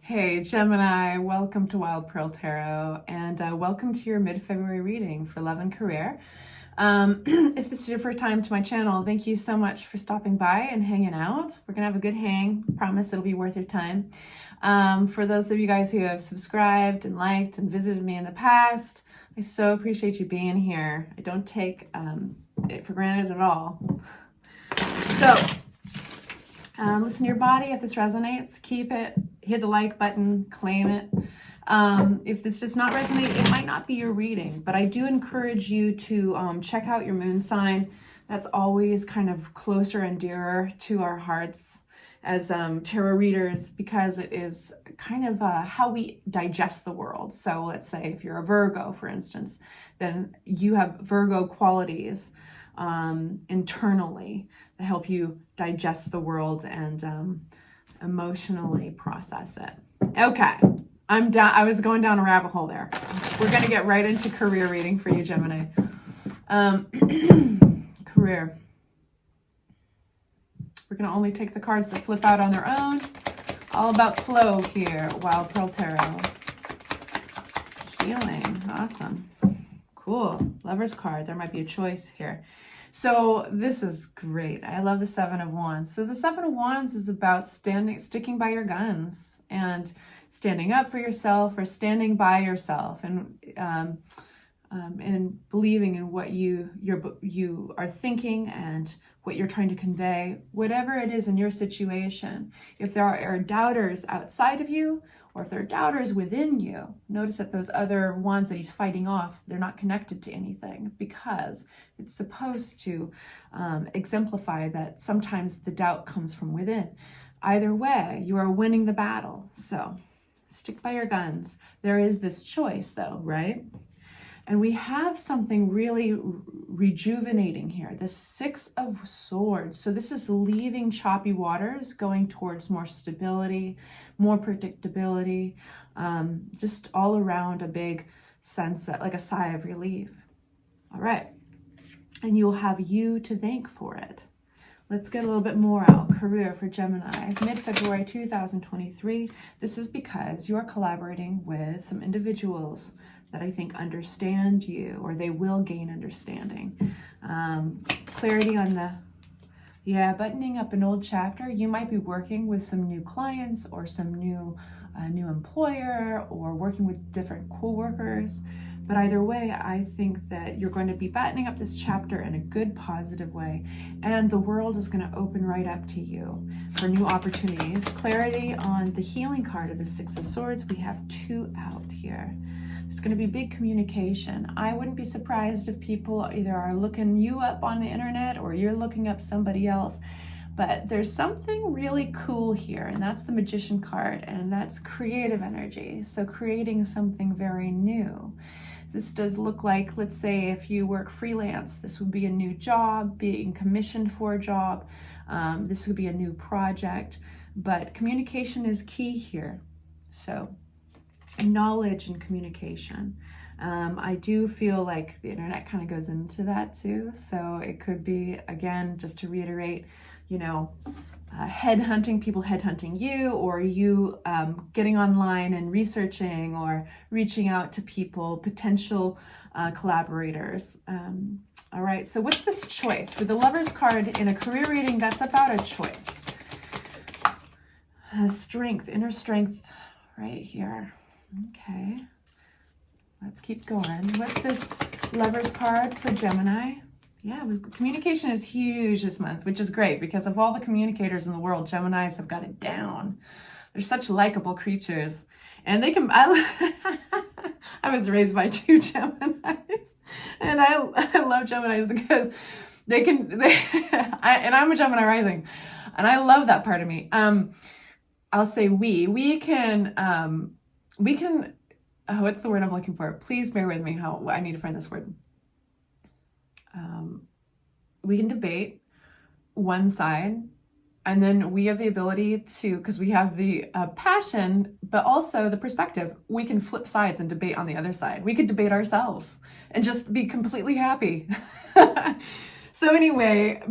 Hey Gemini, welcome to Wild Pearl Tarot, and welcome to your mid-February reading for love and career. If this is your first time to my channel, thank you so much for stopping by and hanging out. We're gonna have a good hang. Promise it'll be worth your time. For those of you guys who have subscribed and liked and visited me in the past, I so appreciate you being here. I don't take it for granted at all. So, listen to your body. If this resonates, keep it. Hit the like button, claim it. If this does not resonate, it might not be your reading, but I do encourage you to check out your moon sign. That's always kind of closer and dearer to our hearts as tarot readers, because it is kind of how we digest the world. So let's say if you're a Virgo, for instance, then you have Virgo qualities internally that help you digest the world and emotionally process it. Okay, I'm down. I was going down a rabbit hole there. We're going to get right into career reading for you, Gemini. Career. We're going to only take the cards that flip out on their own. All about flow here. Wild Pearl Tarot. Healing. Awesome. Cool. Lover's card. There might be a choice here. So this is great. I love the Seven of Wands. So the Seven of Wands is about sticking by your guns and standing up for yourself or standing by yourself and believing in what you are thinking and what you're trying to convey, whatever it is in your situation. If there are doubters outside of you, or if there are doubters within you, notice that those other ones that he's fighting off, they're not connected to anything, because it's supposed to exemplify that sometimes the doubt comes from within. Either way, you are winning the battle. So stick by your guns. There is this choice though, right? And we have something really rejuvenating here, the Six of Swords. So this is leaving choppy waters, going towards more stability, more predictability, just all around a big sense, like a sigh of relief. All right, and you'll have you to thank for it. Let's get a little bit more out. Career for Gemini, mid-February 2023. This is because you're collaborating with some individuals that I think understand you, or they will gain understanding. Clarity on the, buttoning up an old chapter. You might be working with some new clients or some new employer, or working with different co-workers. But either way, I think that you're going to be buttoning up this chapter in a good, positive way. And the world is going to open right up to you for new opportunities. Clarity on the healing card of the Six of Swords. We have two out here. There's going to be big communication. I wouldn't be surprised if people either are looking you up on the internet or you're looking up somebody else. But there's something really cool here, and that's the Magician card, and that's creative energy. So creating something very new. This does look like, let's say if you work freelance, this would be a new job, being commissioned for a job. This would be a new project, but communication is key here. So knowledge and communication. I do feel like the internet kind of goes into that too. So it could be, again, just to reiterate, headhunting, people headhunting you, or you getting online and researching or reaching out to people, potential collaborators. All right, so what's this choice? For the Lover's card in a career reading, that's about a choice. Strength, inner strength right here. Okay, let's keep going. What's this Lover's card for Gemini? Yeah, communication is huge this month, which is great, because of all the communicators in the world, Geminis have got it down. They're such likable creatures, and they can, I was raised by two Geminis, and I love Geminis because they can, and I'm a Gemini rising, and I love that part of me. I'll say we can, oh, what's the word I'm looking for? Please bear with me. I need to find this word. We can debate one side, and then we have the ability to, because we have the passion, but also the perspective, we can flip sides and debate on the other side. We could debate ourselves and just be completely happy. So anyway,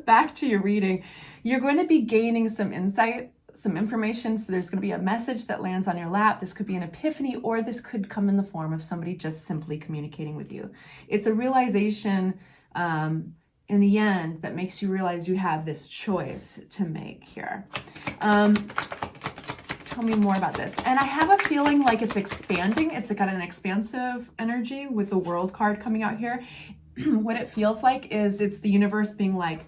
back to your reading. You're going to be gaining some insight some information. So there's going to be a message that lands on your lap. This could be an epiphany, or this could come in the form of somebody just simply communicating with you. It's a realization in the end that makes you realize you have this choice to make here. Tell me more about this. And I have a feeling like it's expanding. It's got an expansive energy with the World card coming out here. What it feels like is it's the universe being like,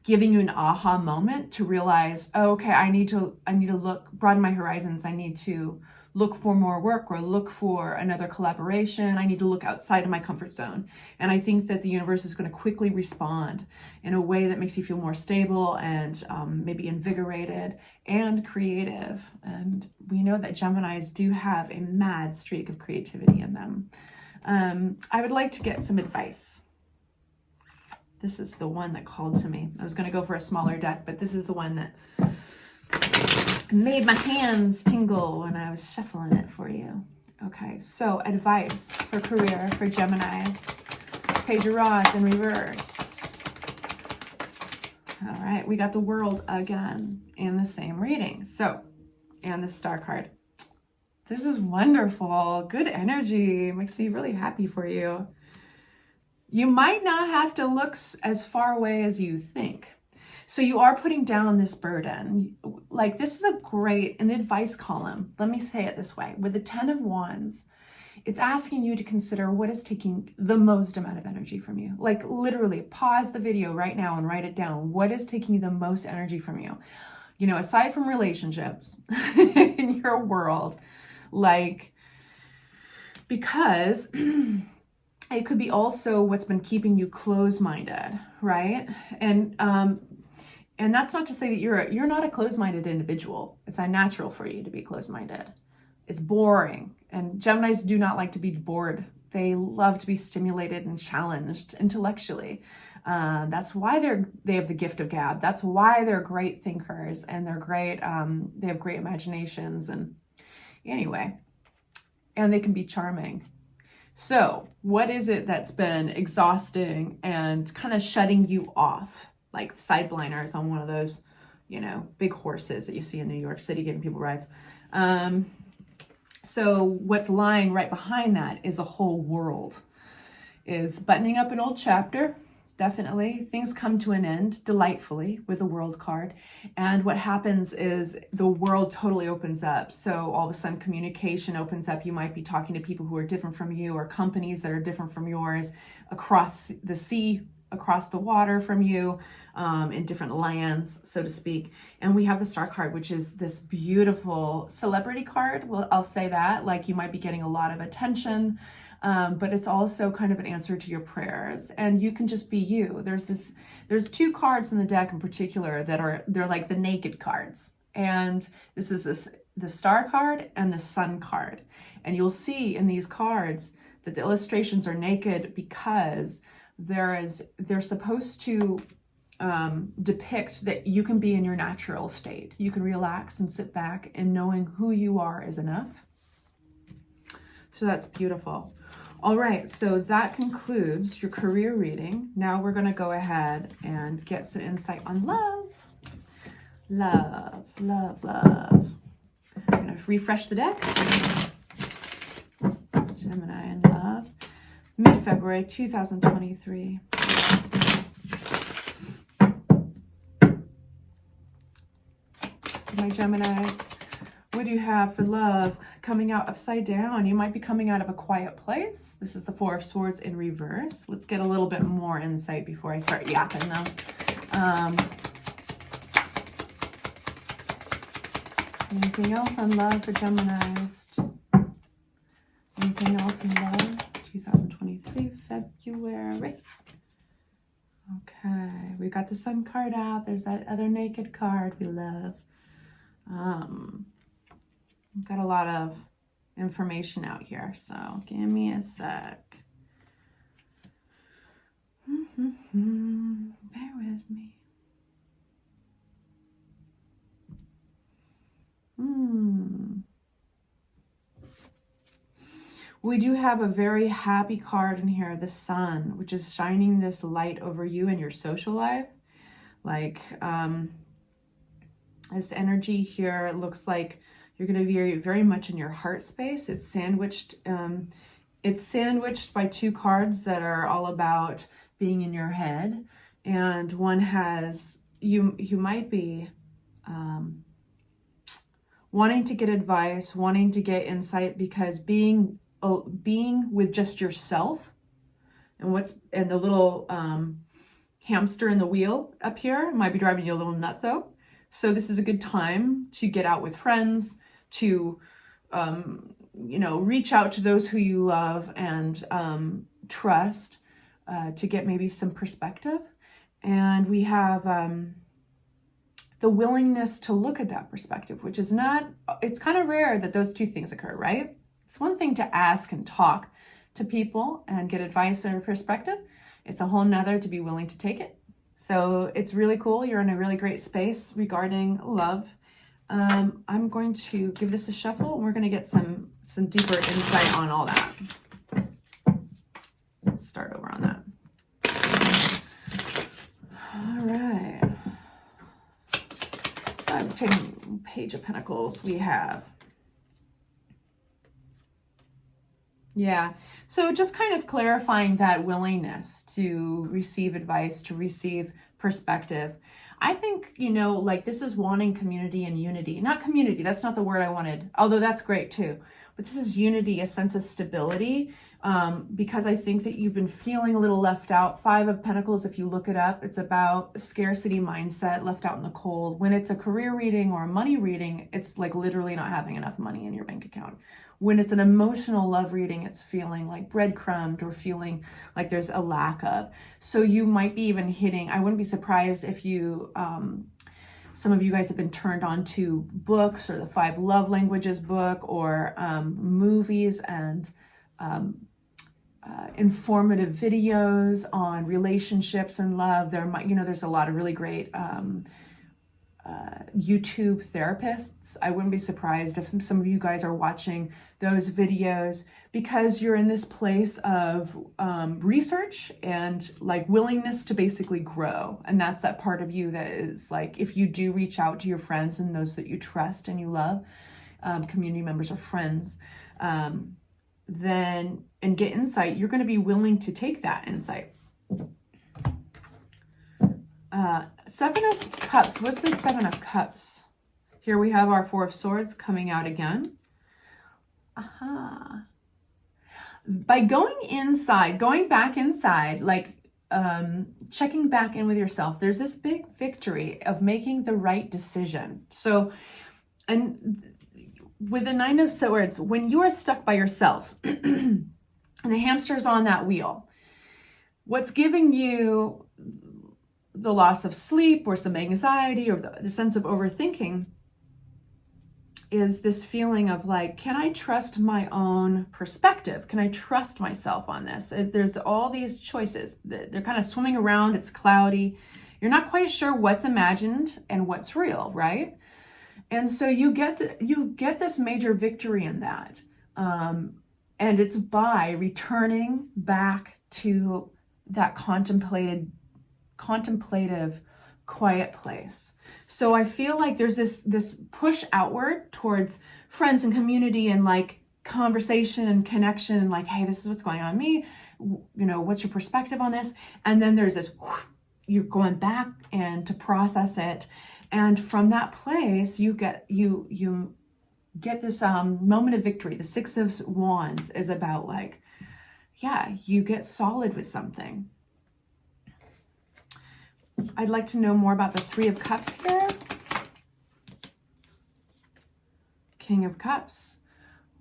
giving you an aha moment to realize, oh, okay, I need to look, broaden my horizons. I need to look for more work or look for another collaboration. I need to look outside of my comfort zone. And I think that the universe is going to quickly respond in a way that makes you feel more stable and maybe invigorated and creative. And we know that Geminis do have a mad streak of creativity in them. I would like to get some advice. This is the one that called to me. I was going to go for a smaller deck, but this is the one that made my hands tingle when I was shuffling it for you. Okay, so advice for career for Geminis. Page of Rods in reverse. All right, we got the World again in the same reading. So, and the Star card. This is wonderful. Good energy. Makes me really happy for you. You might not have to look as far away as you think. So you are putting down this burden. Like, this is a great, in the advice column, let me say it this way. With the 10 of Wands, it's asking you to consider what is taking the most amount of energy from you. Like, literally pause the video right now and write it down. What is taking the most energy from you? You know, aside from relationships in your world, like, because it could be also what's been keeping you closed-minded, right? And that's not to say that you're not a closed-minded individual. It's unnatural for you to be closed-minded. It's boring. And Geminis do not like to be bored. They love to be stimulated and challenged intellectually. That's why they have the gift of gab. That's why they're great thinkers and they're great. They have great imaginations, and anyway, and they can be charming. So what is it that's been exhausting and kind of shutting you off? Like side blinders on one of those, you know, big horses that you see in New York City giving people rides. So what's lying right behind that is a whole world. Is buttoning up an old chapter. Definitely. Things come to an end delightfully with the World card. And what happens is the world totally opens up. So all of a sudden communication opens up. You might be talking to people who are different from you, or companies that are different from yours, across the sea, across the water from you, in different lands, so to speak. And we have the Star card, which is this beautiful celebrity card. Well, I'll say that, like, you might be getting a lot of attention. But it's also kind of an answer to your prayers, and you can just be you. There's two cards in the deck in particular they're like the naked cards, and this is the Star card and the Sun card. And you'll see in these cards that the illustrations are naked because they're supposed to depict that you can be in your natural state. You can relax and sit back, and knowing who you are is enough. So that's beautiful. All right, so that concludes your career reading. Now we're going to go ahead and get some insight on love. Love, love, love. I'm going to refresh the deck. Gemini and love. Mid-February 2023. My Geminis, what do you have for love? Coming out upside down. You might be coming out of a quiet place. This is the Four of Swords in reverse. Let's get a little bit more insight before I start yapping though. Anything else on love for Geminis? Anything else in love? 2023, February. Okay, we got the Sun card out. There's that other naked card we love. Got a lot of information out here, so give me a sec. Bear with me. We do have a very happy card in here, the Sun, which is shining this light over you and your social life. Like, This energy here looks like you're going to be very much in your heart space. It's sandwiched by two cards that are all about being in your head. And one has, you might be wanting to get advice, wanting to get insight, because being with just yourself and the little hamster in the wheel up here might be driving you a little nutso. So this is a good time to get out with friends, to reach out to those who you love and trust, to get maybe some perspective. And we have the willingness to look at that perspective, which is it's kind of rare that those two things occur, right? It's one thing to ask and talk to people and get advice or perspective. It's a whole nother to be willing to take it. So it's really cool. You're in a really great space regarding love. I'm going to give this a shuffle and we're going to get some deeper insight on all that. Let's start over on that. All right. I'm taking Page of Pentacles. We have. Yeah. So just kind of clarifying that willingness to receive advice, to receive perspective. I think, this is wanting community and unity. Not community, that's not the word I wanted, although that's great too. But this is unity, a sense of stability, because I think that you've been feeling a little left out. 5 of Pentacles, if you look it up, it's about a scarcity mindset, left out in the cold. When it's a career reading or a money reading, it's like literally not having enough money in your bank account. When it's an emotional love reading, it's feeling like breadcrumbed or feeling like there's a lack of. So you might be even hitting, I wouldn't be surprised if you, some of you guys have been turned on to books or the 5 love languages book or movies and informative videos on relationships and love. There's a lot of really great YouTube therapists. I wouldn't be surprised if some of you guys are watching those videos because you're in this place of research and like willingness to basically grow. And that's that part of you that is like, if you do reach out to your friends and those that you trust and you love, community members or friends, then and get insight, you're going to be willing to take that insight. 7 of Cups. What's the 7 of Cups? Here we have our 4 of Swords coming out again. By going inside, going back inside, like checking back in with yourself, there's this big victory of making the right decision. So, and with the 9 of Swords, when you are stuck by yourself and the hamster's on that wheel, what's giving you the loss of sleep or some anxiety or the sense of overthinking is this feeling of like, can I trust my own perspective? Can I trust myself on this? There's all these choices. They're kind of swimming around. It's cloudy. You're not quite sure what's imagined and what's real, right? And so you get this major victory in that. And it's by returning back to that contemplative, quiet place. So I feel like there's this push outward towards friends and community and like conversation and connection and like, hey, this is what's going on with me. What's your perspective on this? And then there's this, you're going back and to process it. And from that place, you get this moment of victory. The 6 of Wands is about like, yeah, you get solid with something. I'd like to know more about the 3 of Cups here. King of Cups.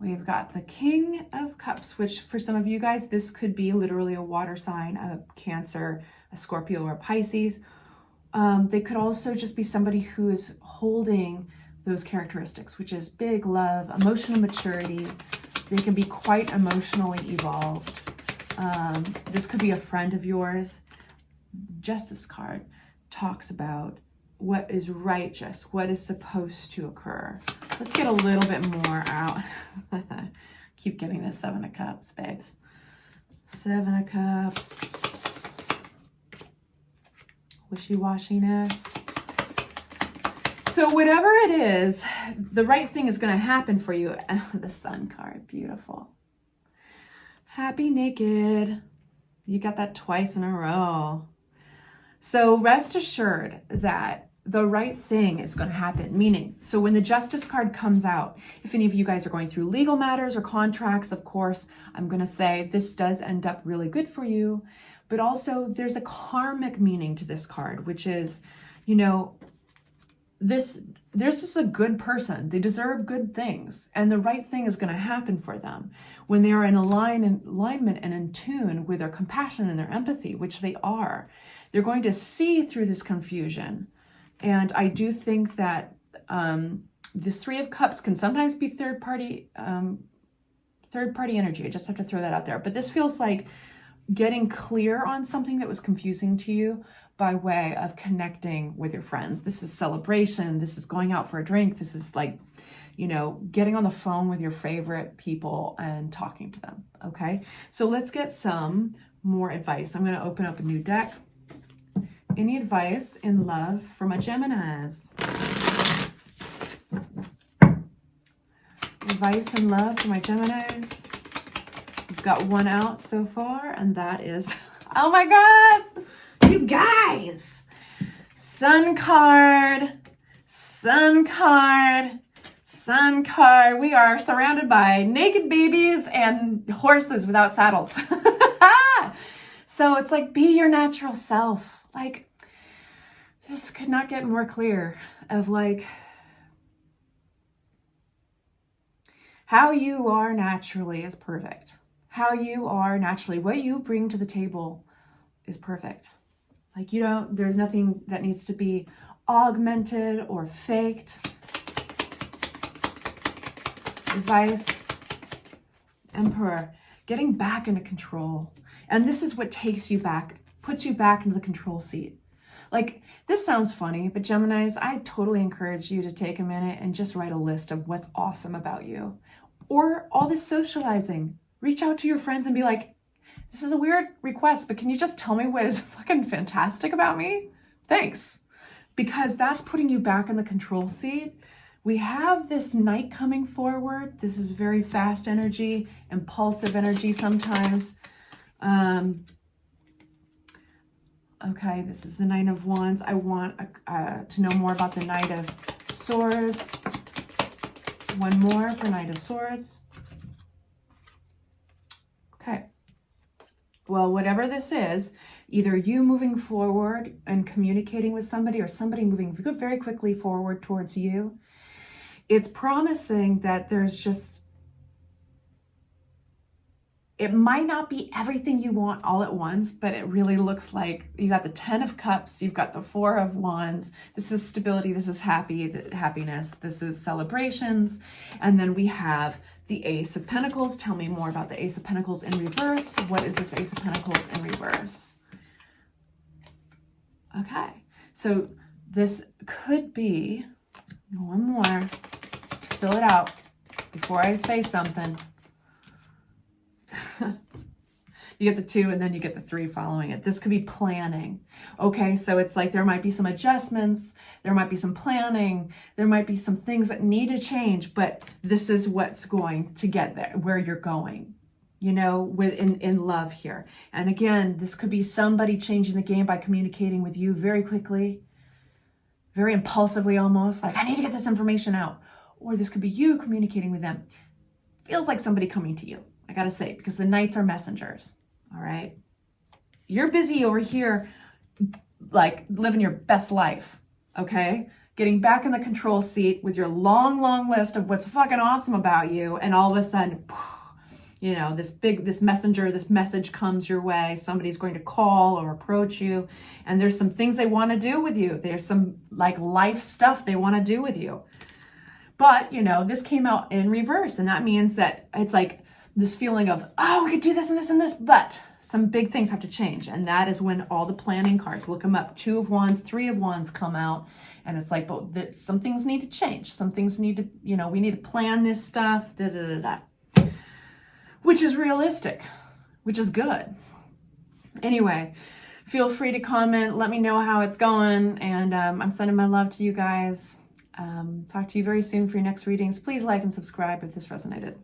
We've got the King of Cups, which for some of you guys, this could be literally a water sign, a Cancer, a Scorpio, or a Pisces. They could also just be somebody who is holding those characteristics, which is big love, emotional maturity. They can be quite emotionally evolved. This could be a friend of yours. Justice card talks about what is righteous, what is supposed to occur. Let's get a little bit more out. Keep getting this 7 of Cups, babes. 7 of Cups. Wishy-washiness. So whatever it is, the right thing is going to happen for you. The Sun card, beautiful. Happy naked. You got that twice in a row. So rest assured that the right thing is going to happen. Meaning, so when the Justice card comes out, if any of you guys are going through legal matters or contracts, of course, I'm going to say this does end up really good for you. But also there's a karmic meaning to this card, which is, you know, there's just a good person. They deserve good things, and the right thing is going to happen for them when they are in alignment and in tune with their compassion and their empathy, which they are. They're going to see through this confusion. And I do think that this Three of Cups can sometimes be third party energy. I just have to throw that out there. But this feels like getting clear on something that was confusing to you by way of connecting with your friends. This is celebration. This is going out for a drink. This is like, you know, getting on the phone with your favorite people and talking to them. Okay. So let's get some more advice. I'm going to open up a new deck. Any advice in love for my Geminis? Advice in love for my Geminis. We've got one out so far, and that is, oh my God, you guys. Sun card, Sun card, Sun card. We are surrounded by naked babies and horses without saddles. So it's like, be your natural self. Like, this could not get more clear of like how you are naturally is perfect. How you are naturally, what you bring to the table is perfect. Like, you don't, there's nothing that needs to be augmented or faked. Advice, Emperor, getting back into control. And this is what takes you back, puts you back into the control seat. Like, this sounds funny, but Geminis, I totally encourage you to take a minute and just write a list of what's awesome about you. Or all this socializing. Reach out to your friends and be like, this is a weird request, but can you just tell me what is fucking fantastic about me? Thanks. Because that's putting you back in the control seat. We have this Knight coming forward. This is very fast energy, impulsive energy sometimes. Okay, this is the Knight of Wands. I want to know more about the Knight of Swords. One more for Knight of Swords. Okay. Well, whatever this is, either you moving forward and communicating with somebody or somebody moving very quickly forward towards you, it's promising that there's just, it might not be everything you want all at once, but it really looks like you got the 10 of Cups, you've got the 4 of Wands. This is stability, this is happiness, this is celebrations. And then we have the Ace of Pentacles. Tell me more about the Ace of Pentacles in reverse. What is this Ace of Pentacles in reverse? Okay, so this could be, one more to fill it out before I say something. You get the 2 and then you get the 3 following it. This could be planning. Okay, so it's like there might be some adjustments, there might be some planning, there might be some things that need to change, but this is what's going to get there, where you're going, you know, in love here. And again, this could be somebody changing the game by communicating with you very quickly, very impulsively almost, like, I need to get this information out. Or this could be you communicating with them. Feels like somebody coming to you, I gotta say, because the Knights are messengers. All right. You're busy over here, like living your best life. Okay. Getting back in the control seat with your long, long list of what's fucking awesome about you. And all of a sudden, you know, this message comes your way. Somebody's going to call or approach you. And there's some things they want to do with you. There's some like life stuff they want to do with you. But, you know, this came out in reverse. And that means that it's like, this feeling of, oh, we could do this and this and this, but some big things have to change. And that is when all the planning cards, look them up, 2 of Wands, 3 of Wands come out. And it's like, but some things need to change. Some things need to, you know, we need to plan this stuff, which is realistic, which is good. Anyway, feel free to comment. Let me know how it's going. And I'm sending my love to you guys. Talk to you very soon for your next readings. Please like and subscribe if this resonated.